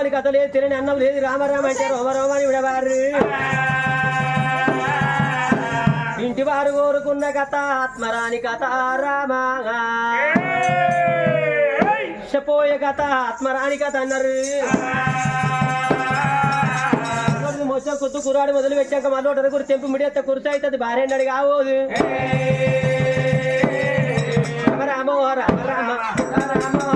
అని కథ లేదు తినని అన్నం లేదు రామరామ అంటే రోమరోమని విడవారు ఇంటి వారు కోరుకున్న కథ ఆత్మరాని కథ రామా పోయే కథ ఆత్మరాని కథ అన్నారు మొత్తం కొత్త కురాడు మొదలు పెట్టాక మళ్ళీ కూర తెంపు మిడియత్త కుర్చీ అవుతుంది భార్య అన్నాడు కావోదు రామ రామ రామ రామ